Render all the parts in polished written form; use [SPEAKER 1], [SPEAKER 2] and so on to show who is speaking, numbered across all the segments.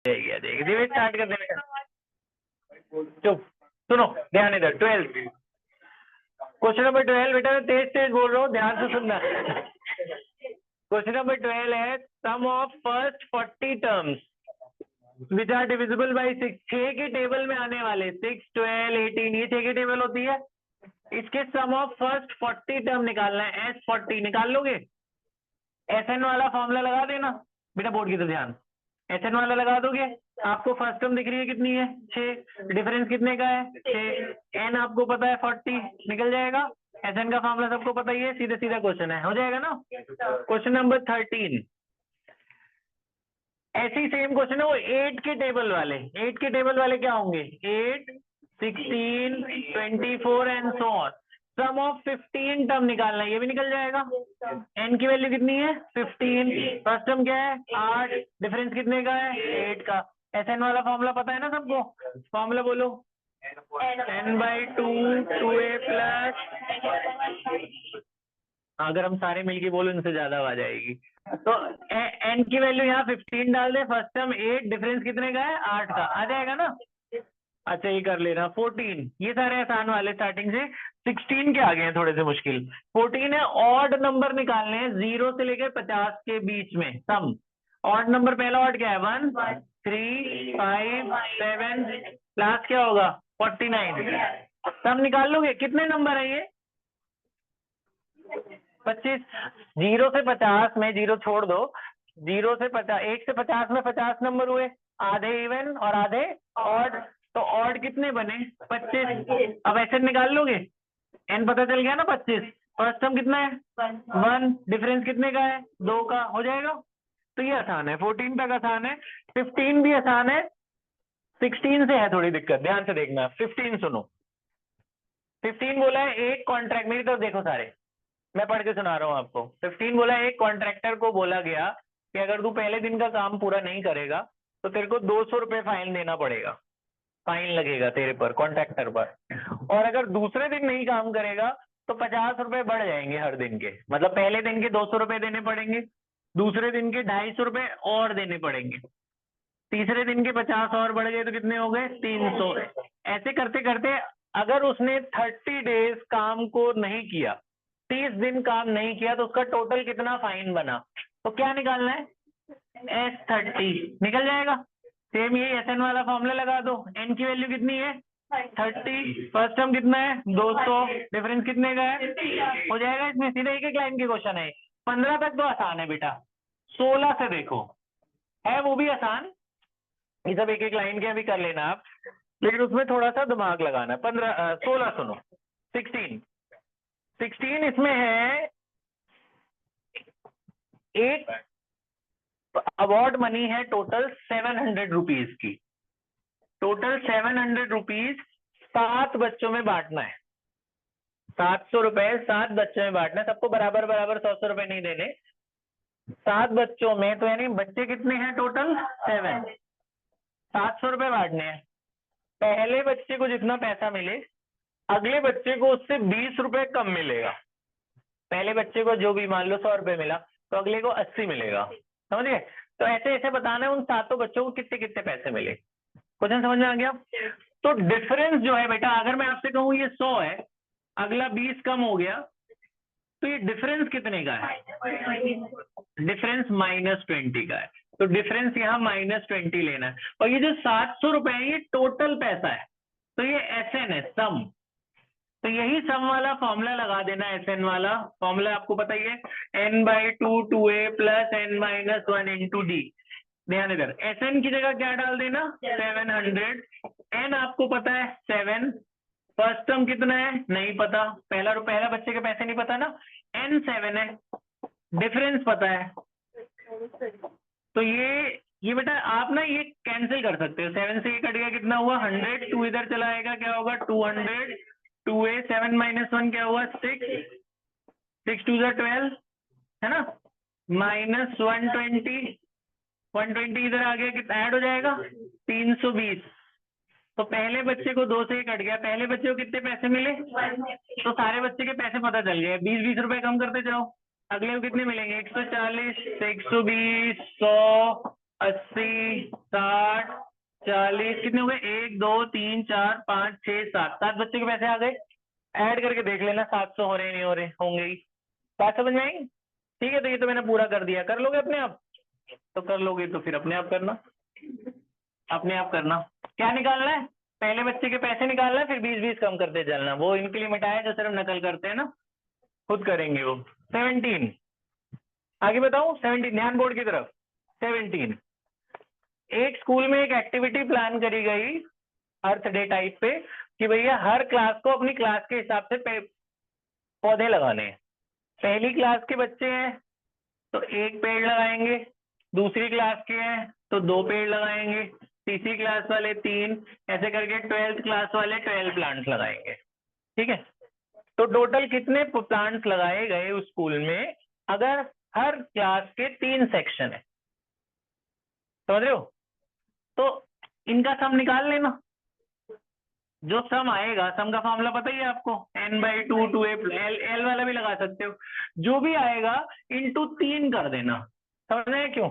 [SPEAKER 1] जाएगी आ जाएगी। धीरे स्टार्ट कर देना। चुप, सुनो ध्यान इधर। 12 क्वेश्चन नंबर 12 बेटा मैं तेज तेज बोल रहा हूँ, ध्यान से सुनना। क्वेश्चन नंबर 12 है sum of first 40 terms which are divisible by 6। 6 के टेबल में आने वाले 6, 12, 18 ये 6 की टेबल होती है। इसके सम ऑफ फर्स्ट 40 टर्म निकालना है। S40 निकाल लोगे? SN वाला फॉर्मूला लगा देना बेटा, बोर्ड की तरफ ध्यान। SN वाला लगा दोगे? आपको फर्स्ट टर्म दिख रही है कितनी है? 6। डिफरेंस कितने का है? 6। N आपको पता है 40, निकल जाएगा। SN का फॉर्मूला सबको पता ही है, सीधे सीधा क्वेश्चन है, हो जाएगा ना। क्वेश्चन नंबर 13 ऐसी सेम क्वेश्चन है वो 8 के टेबल वाले। 8 के टेबल वाले क्या होंगे? 8, 16, 24 and so on. Sum of 15 term निकालना है, ये भी निकल जाएगा। एन की वैल्यू कितनी है? 15। फर्स्ट टर्म क्या है? 8। डिफरेंस कितने का है? 8 का। SN वाला फॉर्मूला पता है ना सबको? फॉर्मूला बोलो। n/2 2a प्लस, अगर हम सारे मिलके बोलो इनसे ज्यादा आवाज आएगी। तो n की वैल्यू यहाँ 15 डाल दे। फर्स्ट टर्म 8, डिफरेंस कितने का है? 8 का, आ जाएगा ना। अच्छा ये कर लेना। 14 ये सारे आसान वाले स्टार्टिंग से। 16 के आगे हैं थोड़े से मुश्किल। 14 है ऑड नंबर निकालने हैं 0 से लेकर 50 के बीच में सम। ऑड नंबर पहला ऑड क्या है? 1, 3, 5, 7, लास्ट क्या होगा? 49। सम निकाल लोगे? कितने नंबर है ये? 25। 0 से 50 में 0 छोड़ दो। 0 से 50, 1 से 50 में 50 नंबर हुए, आधे इवन और आधे ऑड। तो ऑड कितने बने? 25। अब ऐसे निकाल लोगे? एन पता चल गया ना 25। फर्स्ट टर्म कितना है? 1। डिफरेंस कितने का है? 2 का, हो जाएगा। तो ये आसान है, 14 तक आसान है। 15 भी आसान है। 16 से है थोड़ी दिक्कत, ध्यान से देखना। 15 सुनो। 15 बोला है एक कॉन्ट्रैक्ट, मेरी तरफ देखो सारे, मैं पढ़ के सुना रहा हूँ आपको। 15 बोला एक कॉन्ट्रैक्टर को बोला गया कि अगर तू पहले दिन का काम पूरा नहीं करेगा तो तेरे को 200 रुपए फाइन देना पड़ेगा। फाइन लगेगा तेरे पर, कॉन्ट्रैक्टर पर। और अगर दूसरे दिन नहीं काम करेगा तो 50 रुपए बढ़ जाएंगे हर दिन के। मतलब पहले दिन के 200 रुपए देने पड़ेंगे, दूसरे दिन के 250 रुपए और देने पड़ेंगे, तीसरे दिन के 50 और बढ़ गए तो कितने हो गए? 300। ऐसे करते करते अगर उसने 30 डेज काम को नहीं किया, 30 दिन काम नहीं किया, तो उसका टोटल कितना फाइन बना? तो क्या निकालना है? S30 निकल जाएगा। सेम ये SN वाला फॉर्मूला लगा दो। N की वैल्यू कितनी है? 30। फर्स्ट टर्म कितना है? 200। डिफरेंस कितने का है? हो जाएगा। इसमें सीधे एक एक लाइन के क्वेश्चन है। 15 तक तो आसान है बेटा। 16 से देखो, है वो भी आसान। ये सब एक एक लाइन के अभी कर लेना आप, लेकिन उसमें थोड़ा सा दिमाग लगाना है। 16 सुनो। 16 इसमें है एक अवार्ड मनी है टोटल 700 रुपीज की। टोटल 700 रुपीज 7 बच्चों में बांटना है। 700 रुपए 7 बच्चों में बांटना है, सबको बराबर बराबर 100 रुपए नहीं देने। 7 बच्चों में, तो यानी बच्चे कितने हैं टोटल? 7। 700 रुपए बांटने हैं। पहले बच्चे को जितना पैसा मिले, अगले बच्चे को उससे 20 रुपए कम मिलेगा। पहले बच्चे को जो भी मान लो 100 रुपए मिला, तो अगले को 80 मिलेगा। समझ गए? तो ऐसे ऐसे बताना है उन सातों बच्चों को कितने कितने पैसे मिले। क्वेश्चन समझ में आ गया? तो डिफरेंस जो है बेटा, अगर मैं आपसे कहूं ये 100 है, अगला 20 कम हो गया, तो ये डिफरेंस कितने का है? डिफरेंस -20 का है। तो डिफरेंस यहाँ -20 लेना है। और ये जो 700 रुपए है ये टोटल पैसा है, तो ये SN है, सम। तो यही सम वाला फॉर्मूला लगा देना। SN वाला फॉर्मूला आपको पता ही है, n/2 2a plus n-1 into d। ध्यान इधर, SN की जगह क्या डाल देना? 700। n आपको पता है 7। फर्स्ट टर्म कितना है? नहीं पता, पहला बच्चे के पैसे नहीं पता ना। N 7 है, डिफरेंस पता है। तो ये बेटा आप ना ये कैंसिल कर सकते हो। 7 से ये कट गया, कितना हुआ? 100। 2 इधर चला आएगा, क्या होगा? 200। 2a 7 - 1 क्या हुआ? 6। 6 2 12 है ना, -120। 120 इधर आ गया, कितना ऐड हो जाएगा? 320। तो पहले बच्चे को 2 से ही कट गया, पहले बच्चे को कितने पैसे मिले? तो सारे बच्चे के पैसे पता चल गए। 20-20 रुपए कम करते जाओ, अगले को कितने मिलेंगे? 140, 120, 100, 80, 60, 40, कितने हो गए? 1, 2, 3, 4, 5, 6, 7, 7 बच्चे के पैसे आ गए। ऐड करके देख लेना 700 हो रहे नहीं हो रहे, होंगे ही। बात समझ में आई? ठीक है, तो ये तो मैंने पूरा कर दिया। कर लोगे अपने आप? तो कर लोगे तो फिर अपने आप करना, अपने आप करना। क्या निकालना है? पहले बच्चे के पैसे निकालना है, फिर 20-20 कम करते चलना। वो इनके लिए मिटाया जो सिर्फ नकल करते हैं ना, खुद करेंगे वो। 17, आगे बताऊं? 17, ध्यान बोर्ड की तरफ। 17, एक स्कूल में एक एक्टिविटी प्लान करी गई अर्थ डे टाइप पे कि भैया हर क्लास को अपनी क्लास के हिसाब से पौधे लगाने हैं। पहली क्लास के बच्चे हैं तो 1 पेड़ लगाएंगे, दूसरी क्लास के हैं तो 2 पेड़ लगाएंगे, तीसरी क्लास वाले 3, ऐसे करके 12th क्लास वाले 12 प्लांट्स लगाएंगे। ठीक है, तो टोटल कितने प्लांट्स लगाए गए उस स्कूल में अगर हर क्लास के 3 सेक्शन है? समझ रहे हो? तो इनका सम निकाल लेना। जो सम आएगा, सम का फॉर्मूला पता ही है आपको, n/2 2a, एल वाला भी लगा सकते हो। जो भी आएगा इंटू 3 कर देना। समझ रहे हैं क्यों?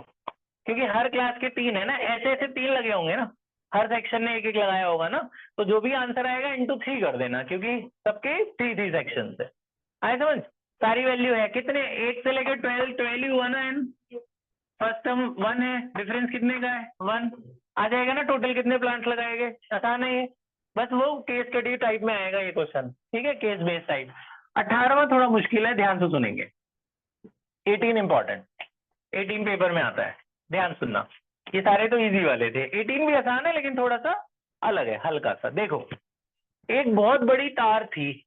[SPEAKER 1] क्योंकि हर क्लास के 3 है ना, ऐसे ऐसे 3 लगे होंगे ना, हर सेक्शन ने 1-1 लगाया होगा ना, तो जो भी आंसर आएगा इंटू 3 कर देना, क्योंकि सबके 3 सेक्शन है। आए समझ? सारी वैल्यू है कितने, 1 से लेकर 12, 12 ही हुआ ना एन। फर्स्ट टर्म 1 है, डिफरेंस कितने का है? 1। आ जाएगा ना टोटल कितने प्लांट्स लगाए गए, आसान है ये। बस वो केस स्टडी टाइप में आएगा ये क्वेश्चन, ठीक है, केस बेस्ड टाइप। 18वां थोड़ा मुश्किल है, ध्यान से सुनेंगे। 18 इंपॉर्टेंट, 18 पेपर में आता है, ध्यान सुनना। ये सारे तो इजी वाले थे, 18 भी आसान है लेकिन थोड़ा सा अलग है, हल्का सा। देखो, एक बहुत बड़ी तार थी,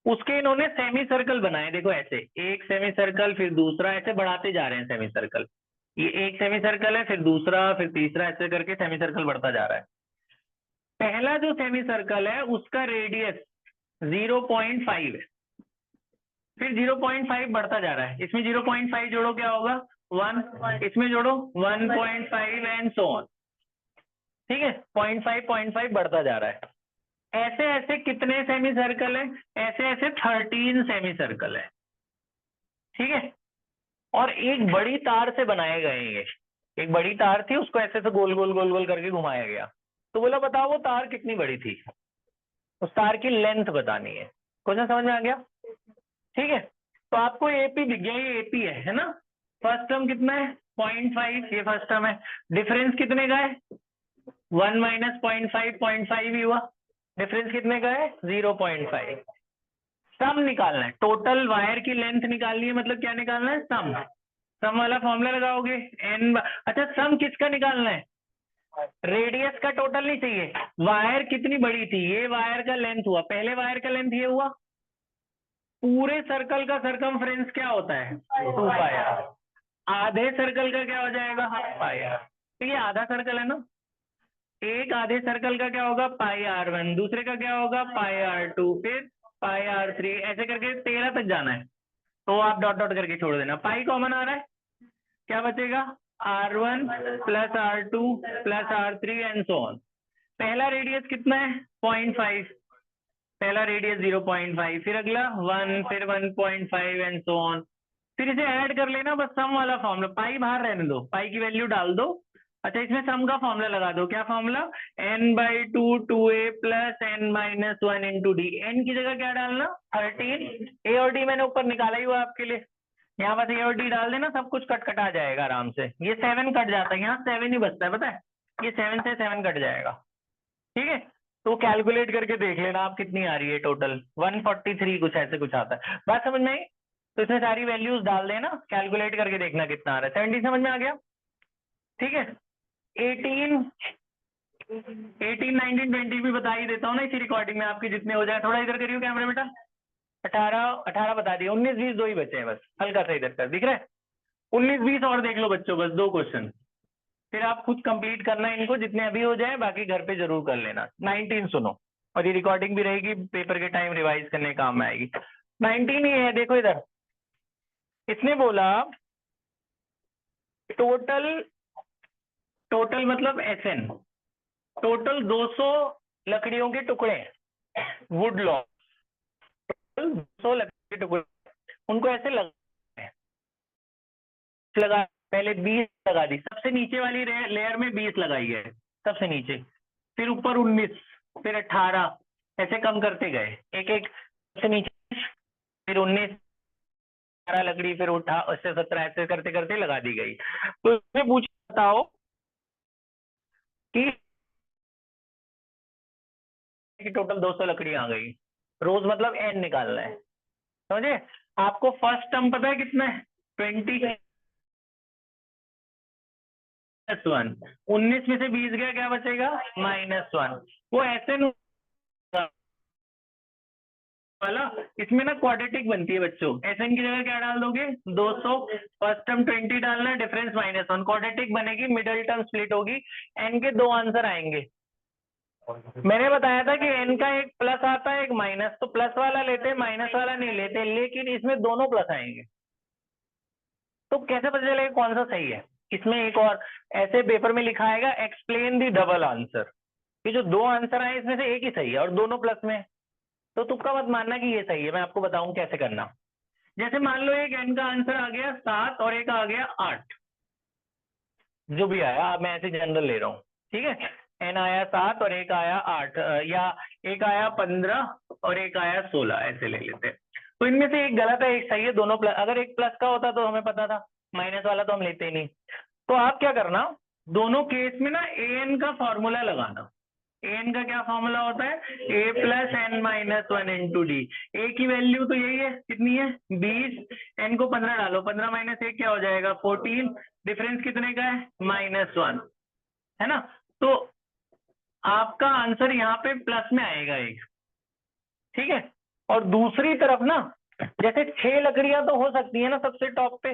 [SPEAKER 1] उसके इन्होंने सेमी सर्कल बनाए। देखो ऐसे, एक सेमी सर्कल, फिर दूसरा, ऐसे बढ़ाते जा रहे हैं सेमी सर्कल। ये एक सेमी सर्कल है, फिर दूसरा, फिर तीसरा, ऐसे करके सेमी सर्कल बढ़ता जा रहा है। पहला जो सेमी सर्कल है उसका रेडियस 0.5 है, फिर 0.5 बढ़ता जा रहा है। इसमें 0.5 जोड़ो क्या होगा? 1, इसमें जोड़ो 1.5 एंड सो ऑन। ठीक है, 0.5 बढ़ता जा रहा है। ऐसे ऐसे कितने सेमी सर्कल है? ऐसे ऐसे 13 सेमी सर्कल है। ठीक है, और एक बड़ी तार से बनाए गए ये। एक बड़ी तार थी, उसको ऐसे से गोल गोल गोल गोल करके घुमाया गया। तो बोला बताओ वो तार कितनी बड़ी थी, उस तार की लेंथ बतानी है। क्वेश्चन समझ में आ गया? ठीक है, तो आपको एपी दिख गया, ये एपी है ना। फर्स्ट टर्म कितना है? 0.5, ये फर्स्ट टर्म है। डिफरेंस कितने का है? 1 माइनस 0.5, 0.5 ही हुआ। डिफरेंस कितने का है? 0.5। सम निकालना है, टोटल वायर की लेंथ निकालनी है, मतलब क्या निकालना है? सम। सम वाला फॉर्मूला लगाओगे, एन। अच्छा, सम किसका निकालना है? रेडियस का टोटल नहीं चाहिए, वायर कितनी बड़ी थी, ये वायर का लेंथ हुआ, पहले वायर का लेंथ ये हुआ। पूरे सर्कल का सरकमफ्रेंस क्या होता है? 2πr। आधे सर्कल का क्या हो जाएगा? Half pi R. तो ये आधा सर्कल है ना, एक आधे सर्कल का क्या होगा? πr1, दूसरे का क्या होगा? πr2, फिर πr3, ऐसे करके 13 तक जाना है। तो आप डॉट डॉट करके छोड़ देना, पाई कॉमन आ रहा है, क्या बचेगा? r1 plus r2 plus r3 and so on. पहला रेडियस कितना है? 0.5, पहला रेडियस 0.5, फिर अगला 1, फिर 1.5 एंड सो ऑन। फिर इसे ऐड कर लेना, बस सम वाला फॉर्मूला, पाई बाहर रहने दो, पाई की वैल्यू डाल दो। अच्छा, इसमें सम का फॉर्मूला लगा दो, क्या formula? n/2 2a plus n-1 into D. N की जगह क्या डालना? 13। ए और डी मैंने ऊपर निकाला ही हुआ आपके लिए, यहाँ बस ए और डी डाल देना, सब कुछ कट कटा जाएगा आराम से। ये 7 कट जाता है, यहाँ 7 ही बचता है, पता है? ये 7 से 7 कट जाएगा। ठीक है, तो कैलकुलेट करके देख लेना आप कितनी आ रही है टोटल। 143 कुछ ऐसे कुछ आता है। बात समझ में आई? तो इसमें सारी वैल्यूज डाल देना, कैलकुलेट करके देखना कितना आ रहा है। 17 समझ में आ गया? ठीक है, 18, 19, 20 भी बता ही देता हूँ ना इसी रिकॉर्डिंग में, आपके जितने हो जाए। थोड़ा इधर करियो कैमरा बेटा। 18 बता दिया, 19 20 दो ही बचे हैं बस, हल्का सा इधर कर, दिख रहा है? 19 20 और देख लो बच्चों, बस 2 क्वेश्चन, फिर आप खुद कंप्लीट करना इनको, जितने अभी हो जाए, बाकी घर पे जरूर कर लेना। 19 सुनो, और ये रिकॉर्डिंग भी रहेगी, पेपर के टाइम रिवाइज करने काम में आएगी। 19 ही है, देखो इधर। इसने बोला टोटल, टोटल मतलब SN, टोटल 200 लकड़ियों के टुकड़े, वुड लॉग, 200 लकड़ी के टुकड़े, उनको ऐसे लगा, पहले 20 लगा दी, सब सबसे नीचे वाली लेयर में 20 लगाई है, सबसे नीचे, फिर ऊपर 19, फिर 18, ऐसे कम करते गए, एक एक सबसे नीचे, फिर 19, 18 लकड़ी, फिर उठा उससे 17, ऐसे करते करते लगा दी गई। तो इसमें बताओ कि टोटल 200 लकड़ी आ गई। रोज मतलब एन निकालना है, समझे? आपको फर्स्ट टर्म पता है कितना है? 20 -1, 19 में से 20 गया, क्या बचेगा? -1। वो ऐसे वाला, इसमें ना क्वाड्रेटिक बनती है बच्चों, एसएन की जगह क्या डाल दोगे? 200, फर्स्ट टर्म 20 डालना है, डिफरेंस -1, क्वाड्रेटिक बनेगी, मिडिल टर्म स्प्लिट होगी, एन के 2 आंसर आएंगे। मैंने बताया था कि एन का एक प्लस आता है, एक माइनस, तो प्लस वाला लेते, माइनस वाला नहीं लेते, लेकिन इसमें दोनों प्लस आएंगे। तो कैसे पता चलेगा कौन सा सही है? इसमें एक और ऐसे पेपर में लिखा आएगा, एक्सप्लेन दी डबल आंसर, कि जो 2 आंसर आए इसमें से एक ही सही है और दोनों प्लस में, तो तुक्का मत मानना कि ये सही है। मैं आपको बताऊं कैसे करना। जैसे मान लो एक एन का आंसर आ गया 7 और एक आ गया 8, जो भी आया, मैं ऐसे जनरल ले रहा हूँ, ठीक है? एन आया 7 और एक आया 8, या एक आया 15 और एक आया 16, ऐसे ले लेते हैं। तो इनमें से एक गलत है, एक सही है, दोनों प्लस। अगर एक प्लस का होता तो हमें पता था, माइनस वाला तो हम लेते ही नहीं। तो आप क्या करना, दोनों केस में ना ए एन का फॉर्मूला लगाना। ए एन का क्या फॉर्मूला होता है? A plus N minus 1 into D. A की वैल्यू तो यही है, कितनी है? 20, एन को 15 डालो, 15 माइनस 1 क्या हो जाएगा? 14, डिफरेंस कितने का है? -1, है ना? तो आपका आंसर यहाँ पे प्लस में आएगा एक, ठीक है? और दूसरी तरफ ना, जैसे 6 लकड़ियां तो हो सकती है ना सबसे टॉप पे,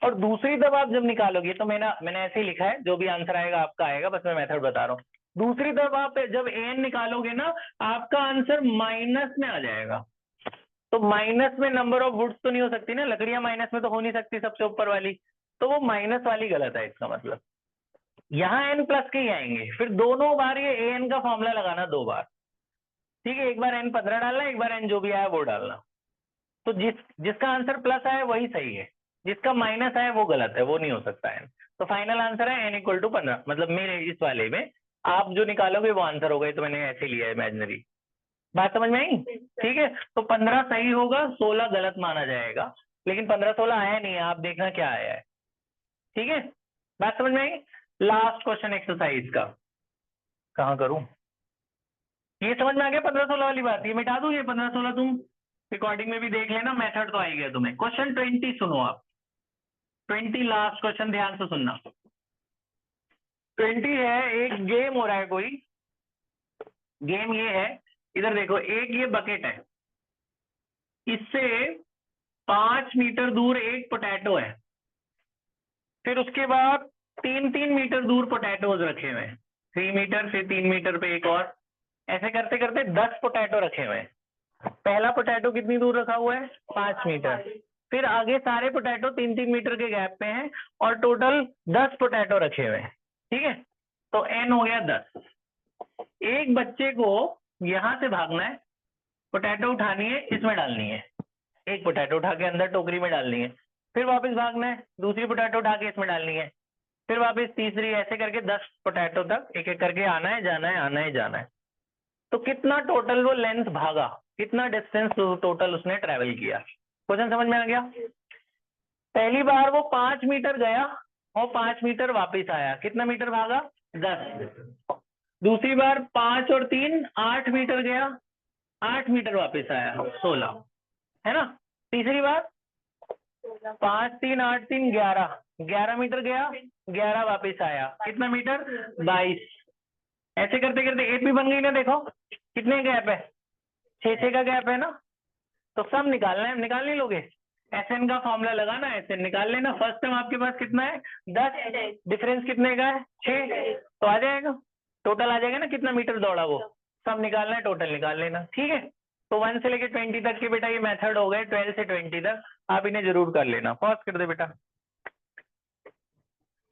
[SPEAKER 1] और दूसरी तरफ आप जब निकालोगे, तो मैंने ऐसे ही लिखा है, जो भी आंसर आएगा आपका आएगा, बस मैं मेथड बता रहा हूँ। दूसरी तरफ आप जब एन निकालोगे ना, आपका आंसर माइनस में आ जाएगा। तो माइनस में नंबर ऑफ वुड्स तो नहीं हो सकती ना, लकड़ियां माइनस में तो हो नहीं सकती सबसे ऊपर वाली, तो वो माइनस वाली गलत है, इसका मतलब। यहाँ एन प्लस के ही आएंगे, फिर दोनों बार ये ए एन का फॉर्मूला लगाना 2 बार, ठीक है? एक बार एन 15 डालना, एक बार एन जो भी आया वो डालना। तो जिसका आंसर प्लस आया वही सही है, जिसका माइनस आया वो गलत है, वो नहीं हो सकता है। तो फाइनल आंसर है n = 15, मतलब मेरे इस वाले में आप जो निकालोगे वो आंसर होगा। तो मैंने ऐसे लिया है इमेजिनरी। बात समझ में आई? ठीक है, तो 15 सही होगा, 16 गलत माना जाएगा, लेकिन 15-16 आया नहीं है, आप देखना क्या आया है, ठीक है? बात समझ में आई? लास्ट क्वेश्चन एक्सरसाइज का कहाँ करूं? ये समझ में आ गया 15-16 वाली बात? ये मिटा दूं, ये 15-16 तुम रिकॉर्डिंग में भी देख लेना, मेथड तो आ ही गया तुम्हें। क्वेश्चन 20 सुनो आप, 20 लास्ट क्वेश्चन, ध्यान से सुनना। 20 है, एक गेम हो रहा है कोई, गेम ये है, इधर देखो, एक ये बकेट है, इससे 5 मीटर दूर एक पोटैटो है, फिर उसके बाद 3-3 मीटर दूर पोटैटोज रखे हुए हैं, 3 मीटर, फिर 3 मीटर पे एक और, ऐसे करते करते 10 पोटैटो रखे हुए हैं। पहला पोटैटो कितनी दूर रखा हुआ है? 5 मीटर। फिर आगे सारे पोटैटो 3-3 मीटर के गैप पे हैं, और टोटल 10 पोटैटो रखे हुए हैं, ठीक है? तो एन हो गया 10। एक बच्चे को यहां से भागना है, पोटैटो उठानी है, इसमें डालनी है, एक पोटैटो उठा के अंदर टोकरी में डालनी है, फिर वापस भागना है, दूसरी पोटैटो उठा के इसमें डालनी है, फिर वापस तीसरी, ऐसे करके 10 पोटैटो तक एक एक करके आना है, जाना है, आना है, जाना है। तो कितना टोटल वो लेंथ भागा, कितना डिस्टेंस टोटल उसने ट्रेवल किया? क्वेश्चन समझ में आ गया? पहली बार वो 5 मीटर गया और 5 मीटर वापस आया, कितना मीटर भागा? 10। दूसरी बार 5 और 3 8 मीटर गया, 8 मीटर वापस आया, 16, है ना? तीसरी बार 5 3 8 3 11, 11 मीटर गया, 11 वापस आया, कितना मीटर? 22। ऐसे करते करते एट भी बन गई ना, देखो कितने गैप है? 6-6 का गैप है ना? तो सब निकालना है, निकाल नहीं लोगे? एसएन का फॉर्मूला लगाना है, एसएन निकाल लेना। फर्स्ट टाइम आपके पास कितना है? 10, डिफरेंस कितने का है? 6, तो आ जाएगा, टोटल आ जाएगा ना, कितना मीटर दौड़ा वो, सब निकालना है, टोटल निकाल लेना, ठीक है? तो 1 से लेके 20 तक के बेटा ये मेथड हो गए, 12 से 20 तक आप इन्हें जरूर कर लेना। पॉज कर दे बेटा।